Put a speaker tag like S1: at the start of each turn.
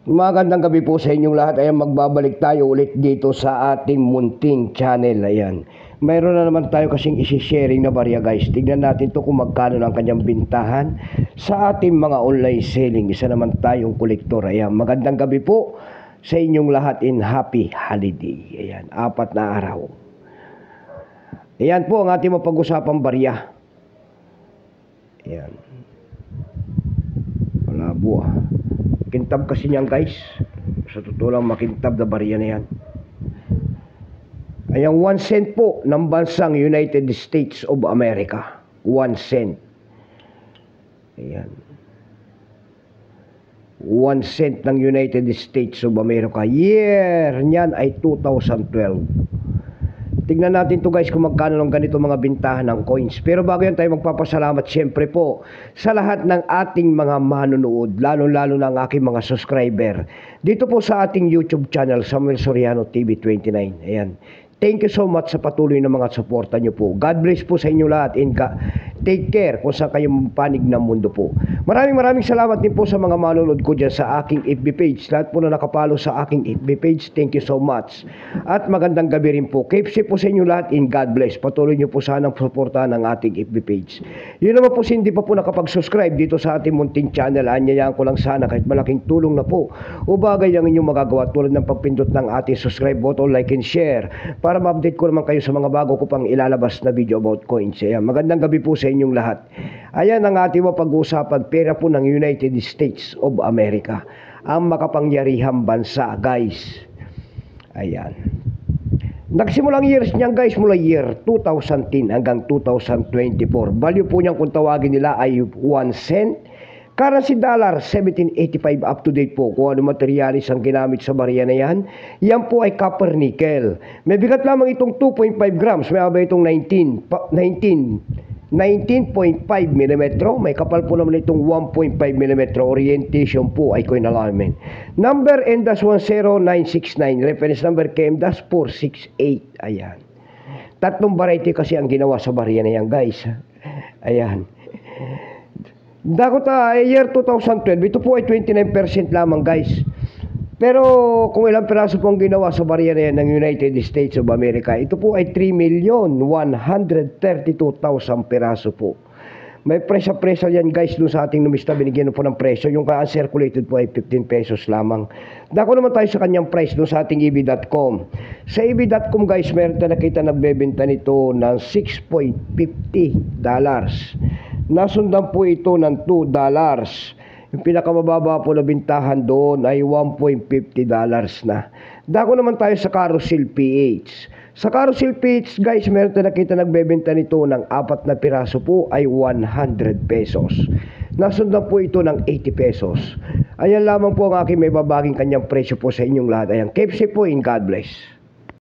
S1: Magandang gabi po sa inyong lahat. Ayan, magbabalik tayo ulit dito sa ating munting channel. Ayan, mayroon na naman tayo kasing isi-sharing na barya, guys. Tignan natin to kung magkano ang kanyang bintahan sa ating mga online selling. Isa naman tayong kolektor. Ayan, magandang gabi po sa inyong lahat in happy holiday. Ayan, 4 na araw. Ayan po ang ating mapag-usapang barya. Ayan, malabo ah. Kintab kasi niyan, guys. Sa totoo lang, makintab na barya na yan. Ayan, 1 cent po ng bansang United States of America. 1 cent. Ayan, 1 cent ng United States of America. Year niyan ay 2012. Tingnan natin to, guys, kung magkano lang ganito mga bintahan ng coins. Pero bago yan tayo magpapasalamat siyempre po sa lahat ng ating mga manonood, lalo-lalo na ang aking mga subscriber dito po sa ating YouTube channel, Samuel Soriano TV 29. Ayan, thank you so much sa patuloy na mga suporta nyo po. God bless po sa inyo lahat and take care kung saan kayo panig ng mundo po. Maraming salamat din po sa mga manonood ko dyan sa aking FB page. Lahat po na nakapalo sa aking FB page, thank you so much. At magandang gabi rin po. Keep safe po sa inyo lahat and God bless. Patuloy nyo po sanang suportahan ang ating FB page. Yun naman po, hindi pa po nakapag-subscribe dito sa ating munting channel. Anyayaan ko lang sana kahit malaking tulong na po o bagay ang inyong magagawa tulad ng pagpindot ng ating subscribe button, like and share para ma-update ko naman kayo sa mga bago ko pang ilalabas na video about coins. Ayan, magandang gabi po sa inyong lahat. Ayan ang ating mapag-uusapan, pera po ng United States of America, ang makapangyarihang bansa, guys. Ayan, nagsimulang years niyan, guys, mula year 2010 hanggang 2024. Value po niyan kung tawagin nila ay 1 cent. Currency dollar 1785 up to date po. Kung ano materialis ang ginamit sa barya na yan, yan po ay copper nickel. May bigat lamang itong 2.5 grams. May aba itong 19.5 mm. May kapal po naman itong 1.5 mm. Orientation po ay coin alignment. Number N-10969. Reference number KM-468. Ayan, tatlong variety kasi ang ginawa sa barya na yan, guys. Ayan, Dakota year 2012, ito po ay 29% lamang, guys. Pero kung ilang piraso po ang ginawa sa barya na yan ng United States of America, ito po ay 3,132,000 piraso po. May presyo yan, guys, doon sa ating numista, binigyan po ng presyo. Yung ka-uncirculated po ay 15 pesos lamang. Dako naman tayo sa kanyang price doon sa ating EB.com. Sa EB.com, guys, meron tayo nakita nagbebenta nito ng $6.50. Nasundan po ito ng $2. Yung pinakamababa po na bintahan doon ay $1.50 na. Dako naman tayo sa Carousel PH. Sa Carousel PH, guys, meron tayo nakita nagbebenta nito ng 4 na piraso po ay 100 pesos. Nasundan po ito ng 80 pesos. Ayan lamang po ang aking may babaging kanyang presyo po sa inyong lahat. Ayan, keep safe po and God bless.